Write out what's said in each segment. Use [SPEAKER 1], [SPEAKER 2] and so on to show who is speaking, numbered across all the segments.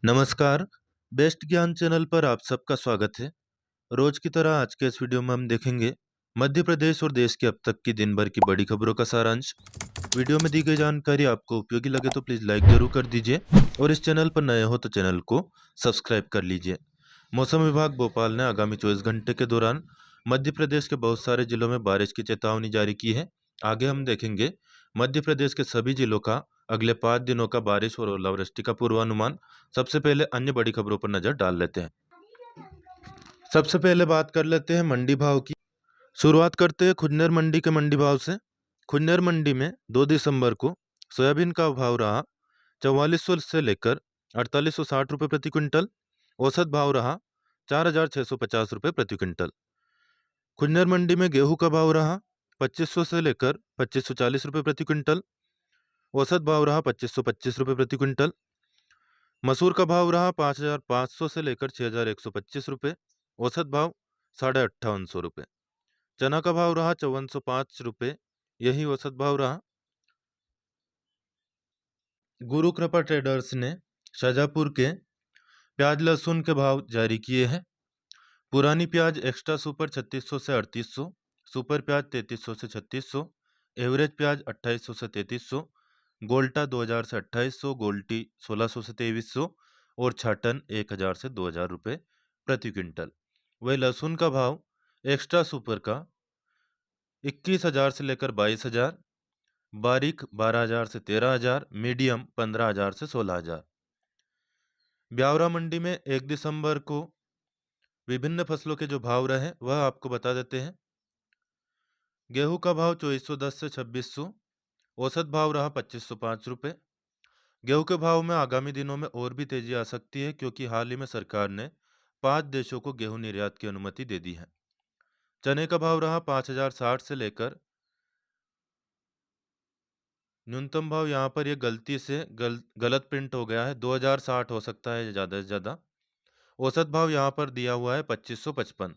[SPEAKER 1] नमस्कार, बेस्ट ज्ञान चैनल पर आप सबका स्वागत है। रोज की तरह आज के इस वीडियो में हम देखेंगे मध्य प्रदेश और देश के अब तक की दिन भर की बड़ी खबरों का सारांश। वीडियो में दी गई जानकारी आपको उपयोगी लगे तो प्लीज लाइक जरूर कर दीजिए और इस चैनल पर नए हो तो चैनल को सब्सक्राइब कर लीजिए। मौसम विभाग भोपाल ने आगामी 24 घंटे के दौरान मध्य प्रदेश के बहुत सारे जिलों में बारिश की चेतावनी जारी की है। आगे हम देखेंगे मध्य प्रदेश के सभी जिलों का अगले 5 दिनों का बारिश और ओलावृष्टि का पूर्वानुमान। सबसे पहले अन्य बड़ी खबरों पर नजर डाल लेते हैं। सबसे पहले बात कर लेते हैं मंडी भाव की। शुरुआत करते हैं खुन्नर मंडी के मंडी भाव से। खुन्नर मंडी में 2 दिसंबर को सोयाबीन का भाव रहा 4400 से लेकर 4860 रुपये प्रति क्विंटल। औसत भाव रहा 4650 रुपये प्रति क्विंटल। खुन्नर मंडी में गेहूं का भाव रहा 2500 से लेकर 2540 रुपये प्रति क्विंटल। औसत भाव रहा 2525 रुपये प्रति क्विंटल। मसूर का भाव रहा 5500 से लेकर 6125 रुपये। औसत भाव 5850 रुपये। चना का भाव रहा 5405 रुपये, यही औसत भाव रहा। गुरु कृपा ट्रेडर्स ने शाजापुर के प्याज लहसुन के भाव जारी किए हैं। पुरानी प्याज एक्स्ट्रा सुपर 3600 से 3800, सुपर प्याज 3300 से 3600, एवरेज प्याज 2800 से 3300, गोल्टा 2000 से 2800, गोल्टी 1600 से 2300 और छाटन 1000 से 2000 रुपये प्रति क्विंटल। वही लहसुन का भाव एक्स्ट्रा सुपर का 21000 से लेकर 22000, बारीक 12000 से 13000, मीडियम 15000 से 16000। ब्यावरा मंडी में 1 दिसंबर को विभिन्न फसलों के जो भाव रहे वह आपको बता देते हैं। गेहूं का भाव 2410 से 2600, औसत भाव रहा 2505 रुपये। गेहूं के भाव में आगामी दिनों में और भी तेजी आ सकती है क्योंकि हाल ही में सरकार ने 5 देशों को गेहूं निर्यात की अनुमति दे दी है। चने का भाव रहा 5060 से लेकर, न्यूनतम भाव यहाँ पर ये गलती से गलत प्रिंट हो गया है, 2060 हो सकता है ज़्यादा से ज़्यादा। औसत भाव यहाँ पर दिया हुआ है 2555।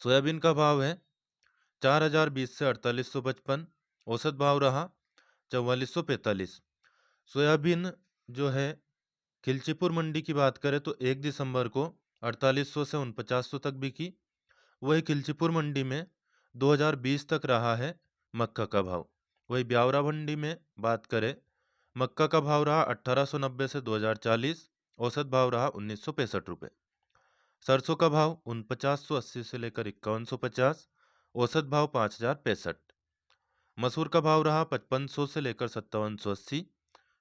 [SPEAKER 1] सोयाबीन का भाव है 4020 से 4855, औसत भाव रहा 4445। सोयाबीन जो है खिलचीपुर मंडी की बात करें तो 1 दिसंबर को 4800 से 4900 तक बिकी। वही खिलचीपुर मंडी में 2020 तक रहा है मक्का का भाव। वही ब्यावरा मंडी में बात करें, मक्का का भाव रहा 1890 से 2040, औसत भाव रहा 1965 रुपये। सरसों का भाव 4980 से लेकर 5150, औसत भाव 5065। मसूर का भाव रहा 5500 से लेकर 5780,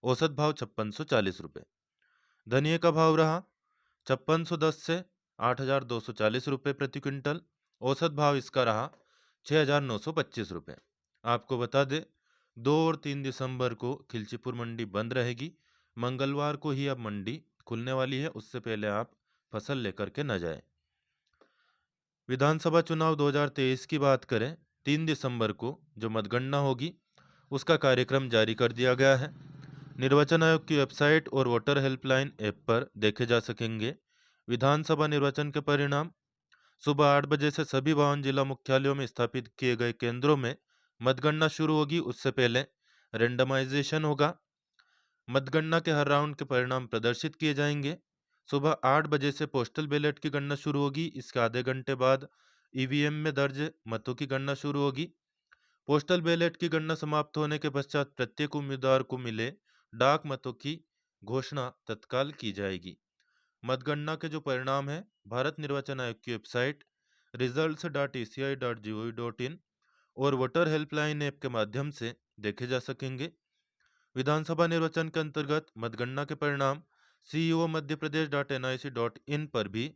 [SPEAKER 1] औसत भाव 5640 रुपये। धनिया का भाव रहा 5610 से 8240 रुपये प्रति क्विंटल। औसत भाव इसका रहा 6925 रुपये। आपको बता दें 2 और 3 दिसंबर को खिलचीपुर मंडी बंद रहेगी। मंगलवार को ही अब मंडी खुलने वाली है, उससे पहले आप फसल लेकर के न जाएं। विधानसभा चुनाव 2023 की बात करें, 3 दिसंबर को जो मतगणना होगी उसका कार्यक्रम जारी कर दिया गया है। निर्वाचन आयोग की वेबसाइट और वोटर हेल्पलाइन ऐप पर देखे जा सकेंगे विधानसभा निर्वाचन के परिणाम। सुबह 8 बजे से सभी 52 जिला मुख्यालयों में स्थापित किए गए केंद्रों में मतगणना शुरू होगी। उससे पहले रेंडमाइजेशन होगा। मतगणना के हर राउंड के परिणाम प्रदर्शित किए जाएंगे। सुबह 8 बजे से पोस्टल बैलेट की गणना शुरू होगी। इसके आधे घंटे बाद ईवीएम में दर्ज मतों की गणना शुरू होगी। पोस्टल बैलेट की गणना समाप्त होने के पश्चात प्रत्येक उम्मीदवार को मिले डाक मतों की घोषणा तत्काल की जाएगी। मतगणना के जो परिणाम है भारत निर्वाचन आयोग की वेबसाइट results.eci.gov.in और वोटर हेल्पलाइन ऐप के माध्यम से देखे जा सकेंगे। विधानसभा निर्वाचन के अंतर्गत मतगणना के परिणाम CEO मध्य प्रदेश.nic.in पर भी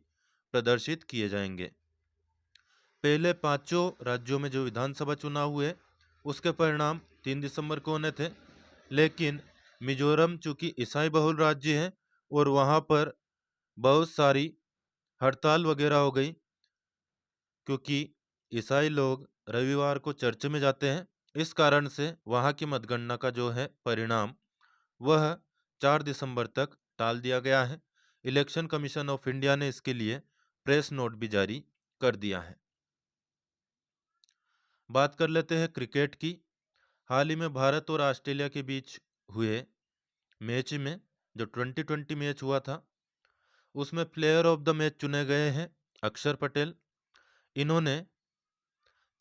[SPEAKER 1] प्रदर्शित किए जाएंगे। पहले 5 राज्यों में जो विधानसभा चुनाव हुए उसके परिणाम 3 दिसंबर को होने थे, लेकिन मिजोरम चूंकि ईसाई बहुल राज्य है और वहां पर बहुत सारी हड़ताल वगैरह हो गई क्योंकि ईसाई लोग रविवार को चर्च में जाते हैं। इस कारण से वहां की मतगणना का जो है परिणाम वह 4 दिसंबर तक टाल दिया गया है। इलेक्शन कमीशन ऑफ इंडिया ने इसके लिए प्रेस नोट भी जारी कर दिया है। बात कर लेते हैं क्रिकेट की। हाल ही में भारत और ऑस्ट्रेलिया के बीच हुए मैच में जो 2020 मैच हुआ था उसमें प्लेयर ऑफ द मैच चुने गए हैं अक्षर पटेल। इन्होंने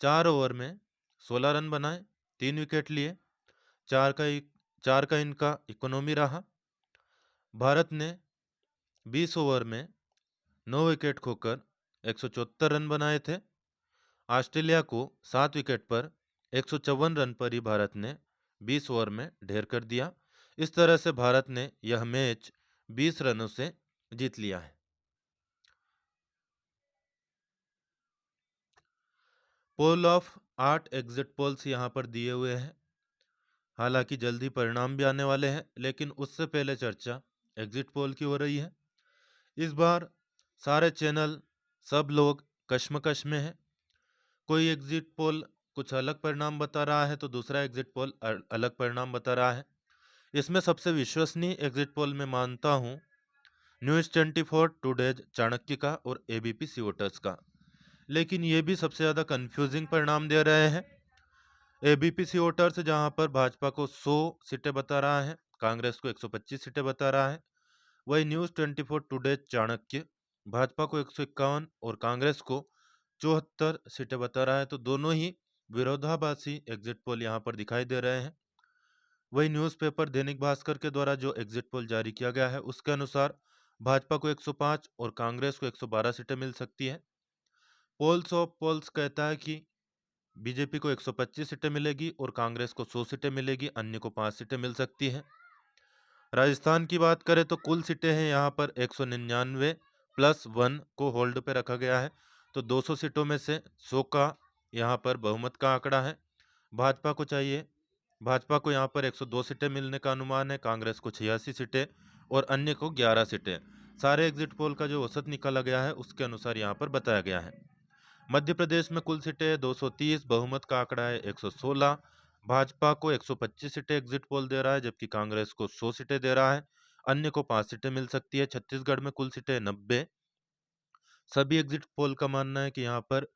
[SPEAKER 1] 4 ओवर में 16 रन बनाए, 3 विकेट लिए, 4 का इनका इकोनॉमी रहा। भारत ने 20 ओवर में 9 विकेट खोकर 174 रन बनाए थे। ऑस्ट्रेलिया को 7 विकेट पर 154 रन पर ही भारत ने 20 ओवर में ढेर कर दिया। इस तरह से भारत ने यह मैच 20 रनों से जीत लिया है। पोल ऑफ 8 एग्जिट पोल्स यहाँ पर दिए हुए हैं। हालांकि जल्दी परिणाम भी आने वाले हैं, लेकिन उससे पहले चर्चा एग्जिट पोल की हो रही है। इस बार सारे चैनल, सब लोग कश्मकश में हैं। कोई एग्जिट पोल कुछ अलग परिणाम बता रहा है तो दूसरा एग्जिट पोल अलग परिणाम बता रहा है। इसमें सबसे विश्वसनीय एग्जिट पोल में मानता हूँ न्यूज़ 24 टुडेज चाणक्य का और एबीपी सी वोटर्स का, लेकिन ये भी सबसे ज़्यादा कंफ्यूजिंग परिणाम दे रहे हैं। एबीपी सी वोटर्स जहाँ पर भाजपा को 100 सीटें बता रहा है, कांग्रेस को 125 सीटें बता रहा है। वही न्यूज़ 24 टुडे चाणक्य भाजपा को 151 और कांग्रेस को 74 सीटें बता रहा है। तो दोनों ही विरोधाभासी एग्जिट पोल यहाँ पर दिखाई दे रहे हैं। वही न्यूज़पेपर दैनिक भास्कर के द्वारा जो एग्जिट पोल जारी किया गया है उसके अनुसार भाजपा को 105 और कांग्रेस को 112 सीटें मिल सकती है। पोल्स ऑफ पोल्स कहता है कि बीजेपी को 125 सीटें मिलेगी और कांग्रेस को 100 सीटें मिलेगी, अन्य को 5 सीटें मिल सकती हैं। राजस्थान की बात करें तो कुल सीटें हैं यहाँ पर 199 प्लस 1 को होल्ड पे रखा गया है। तो 200 सीटों में से 100 का यहाँ पर बहुमत का आंकड़ा है। भाजपा को यहाँ पर 102 सीटें मिलने का अनुमान है, कांग्रेस को 86 सीटें और अन्य को 11 सीटें। सारे एग्जिट पोल का जो औसत निकाला गया है उसके अनुसार यहाँ पर बताया गया है। मध्य प्रदेश में कुल सीटें 230, बहुमत का आंकड़ा है 116। भाजपा को 125 सीटें एग्जिट पोल दे रहा है, जबकि कांग्रेस को 100 सीटें दे रहा है, अन्य को 5 सीटें मिल सकती है। छत्तीसगढ़ में कुल सीटें 90। सभी एग्जिट पोल का मानना है कि यहाँ पर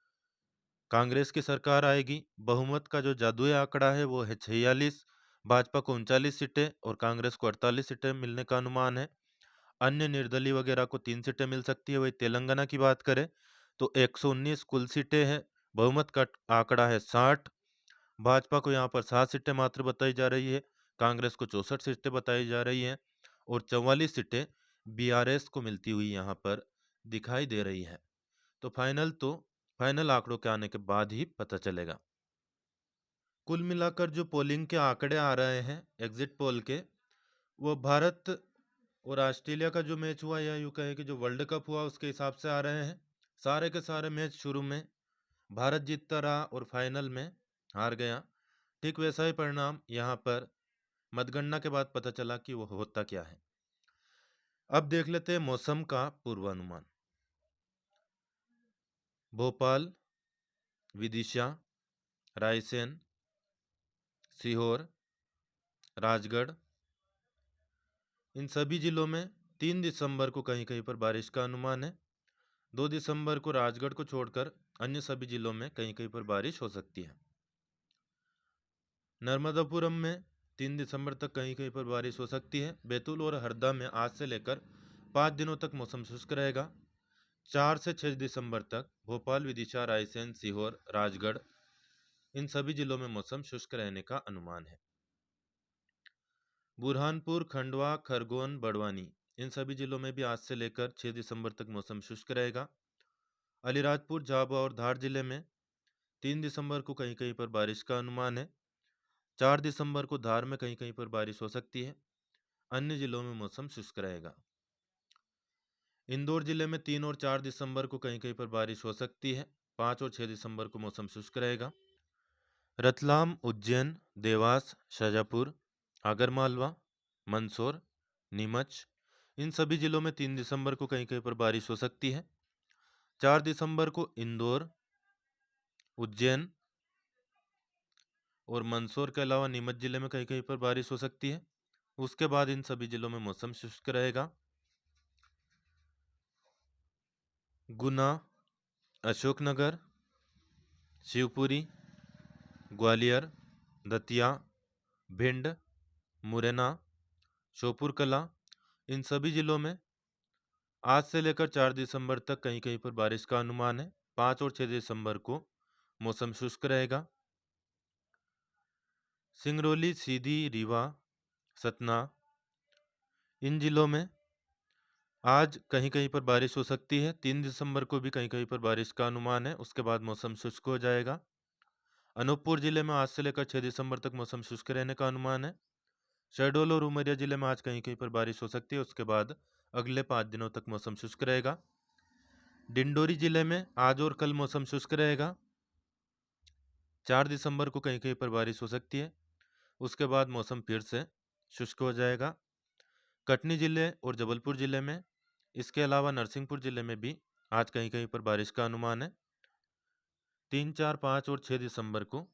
[SPEAKER 1] कांग्रेस की सरकार आएगी। बहुमत का जो जादुई आंकड़ा है वो है 46। भाजपा को 39 सीटें और कांग्रेस को 48 सीटें मिलने का अनुमान है। अन्य निर्दलीय वगैरह को 3 सीटें मिल सकती है। वही तेलंगाना की बात करें तो 119 कुल सीटें हैं, बहुमत का आंकड़ा है 60। भाजपा को यहाँ पर 7 सीटें मात्र बताई जा रही है, कांग्रेस को 64 सीटें बताई जा रही हैं और 44 सीटें बीआरएस को मिलती हुई यहाँ पर दिखाई दे रही है। तो फाइनल आंकड़ों के आने के बाद ही पता चलेगा। कुल मिलाकर जो पोलिंग के आंकड़े आ रहे हैं एग्जिट पोल के, वो भारत और ऑस्ट्रेलिया का जो मैच हुआ या यूँ कहें कि जो वर्ल्ड कप हुआ उसके हिसाब से आ रहे हैं। सारे के सारे मैच शुरू में भारत जीतता रहा और फाइनल में हार गया। ठीक वैसा ही परिणाम यहाँ पर मतगणना के बाद पता चला कि वो होता क्या है। अब देख लेते हैं मौसम का पूर्वानुमान। भोपाल, विदिशा, रायसेन, सीहोर, राजगढ़, इन सभी जिलों में 3 दिसंबर को कहीं कहीं पर बारिश का अनुमान है। 2 दिसंबर को राजगढ़ को छोड़कर अन्य सभी जिलों में कहीं कहीं पर बारिश हो सकती है। नर्मदापुरम में 3 दिसंबर तक कहीं कहीं पर बारिश हो सकती है। बैतूल और हरदा में आज से लेकर 5 दिनों तक मौसम शुष्क रहेगा। 4 से 6 दिसंबर तक भोपाल, विदिशा, रायसेन, सीहोर, राजगढ़, इन सभी जिलों में मौसम शुष्क रहने का अनुमान है। बुरहानपुर, खंडवा, खरगोन, बड़वानी, इन सभी जिलों में भी आज से लेकर 6 दिसंबर तक मौसम शुष्क रहेगा। अलीराजपुर, झाबुआ और धार जिले में 3 दिसंबर को कहीं कहीं पर बारिश का अनुमान है। 4 दिसंबर को धार में कहीं कहीं पर बारिश हो सकती है। अन्य जिलों में मौसम शुष्क रहेगा। इंदौर जिले में 3 और 4 दिसंबर को कहीं कहीं पर बारिश हो सकती है। 5 और 6 दिसंबर को मौसम शुष्क रहेगा। रतलाम, उज्जैन, देवास, शाजापुर, आगरमालवा, मंदसौर, नीमच, इन सभी जिलों में 3 दिसंबर को कहीं कहीं पर बारिश हो सकती है। 4 दिसंबर को इंदौर, उज्जैन और मंदसौर के अलावा नीमच जिले में कहीं कहीं पर बारिश हो सकती है। उसके बाद इन सभी जिलों में मौसम शुष्क रहेगा। गुना, अशोकनगर, शिवपुरी, ग्वालियर, दतिया, भिंड, मुरैना, श्योपुर कला, इन सभी जिलों में आज से लेकर 4 दिसंबर तक कहीं कहीं पर बारिश का अनुमान है। 5 और 6 दिसंबर को मौसम शुष्क रहेगा। सिंगरौली, सीधी, रीवा, सतना, इन जिलों में आज कहीं कहीं पर बारिश हो सकती है। 3 दिसंबर को भी कहीं कहीं पर बारिश का अनुमान है। उसके बाद मौसम शुष्क हो जाएगा। अनूपपुर जिले में आज से लेकर 6 दिसंबर तक मौसम शुष्क रहने का अनुमान है। शहडोल और उमरिया जिले में आज कहीं कहीं पर बारिश हो सकती है। उसके बाद अगले 5 दिनों तक मौसम शुष्क रहेगा। डिंडोरी जिले में आज और कल मौसम शुष्क रहेगा। 4 दिसंबर को कहीं कहीं पर बारिश हो सकती है। उसके बाद मौसम फिर से शुष्क हो जाएगा। कटनी जिले और जबलपुर जिले में, इसके अलावा नरसिंहपुर जिले में भी आज कहीं कहीं पर बारिश का अनुमान है। 3, 4, 5 और 6 दिसंबर को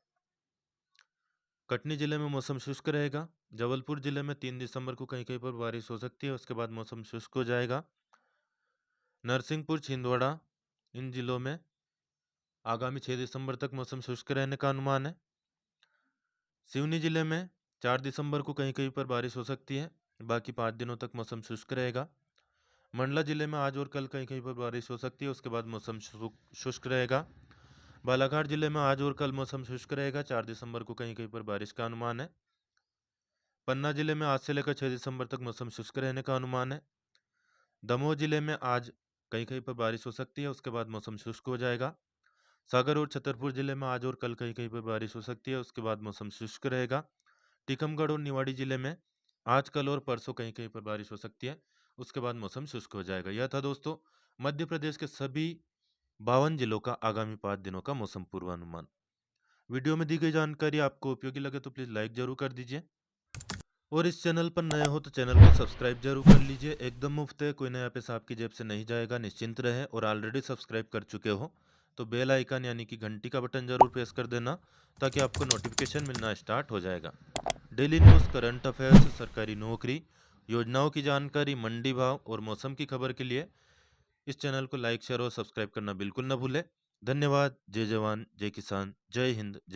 [SPEAKER 1] कटनी जिले में मौसम शुष्क रहेगा। जबलपुर जिले में 3 दिसंबर को कहीं कहीं पर बारिश हो सकती है। उसके बाद मौसम शुष्क हो जाएगा। नरसिंहपुर, छिंदवाड़ा, इन जिलों में आगामी 6 दिसंबर तक मौसम शुष्क रहने का अनुमान है। सिवनी जिले में 4 दिसंबर को कहीं कहीं पर बारिश हो सकती है। बाकी 5 दिनों तक मौसम शुष्क रहेगा। मंडला जिले में आज और कल कहीं कहीं पर बारिश हो सकती है। उसके बाद मौसम शुष्क रहेगा। बालाघाट जिले में आज और कल मौसम शुष्क रहेगा। 4 दिसंबर को कहीं कहीं पर बारिश का अनुमान है। पन्ना जिले में आज से लेकर 6 दिसंबर तक मौसम शुष्क रहने का अनुमान है। दमोह जिले में आज कहीं कहीं पर बारिश हो सकती है। उसके बाद मौसम शुष्क हो जाएगा। सागर और छतरपुर जिले में आज और कल कहीं कहीं पर बारिश हो सकती है। उसके बाद मौसम शुष्क रहेगा। टीकमगढ़ और निवाड़ी जिले में आज, कल और परसों कहीं कहीं पर बारिश हो सकती है। उसके बाद मौसम शुष्क हो जाएगा। यह था दोस्तों मध्य प्रदेश के सभी 52 जिलों का आगामी 5 दिनों का मौसम पूर्वानुमान। वीडियो में दी गई जानकारी आपको उपयोगी लगे तो प्लीज़ लाइक जरूर कर दीजिए, और इस चैनल पर नए हो तो चैनल को सब्सक्राइब जरूर कर लीजिए। एकदम मुफ्त है, कोई नया पैसा आपकी जेब से नहीं जाएगा, निश्चिंत रहे। और ऑलरेडी सब्सक्राइब कर चुके हो तो बेल आइकन यानी कि घंटी का बटन जरूर प्रेस कर देना, ताकि आपको नोटिफिकेशन मिलना स्टार्ट हो जाएगा। डेली न्यूज़, करंट अफेयर्स, सरकारी नौकरी, योजनाओं की जानकारी, मंडी भाव और मौसम की खबर के लिए इस चैनल को लाइक, शेयर और सब्सक्राइब करना बिल्कुल न भूलें। धन्यवाद। जय जवान, जय किसान, जय हिंद, जय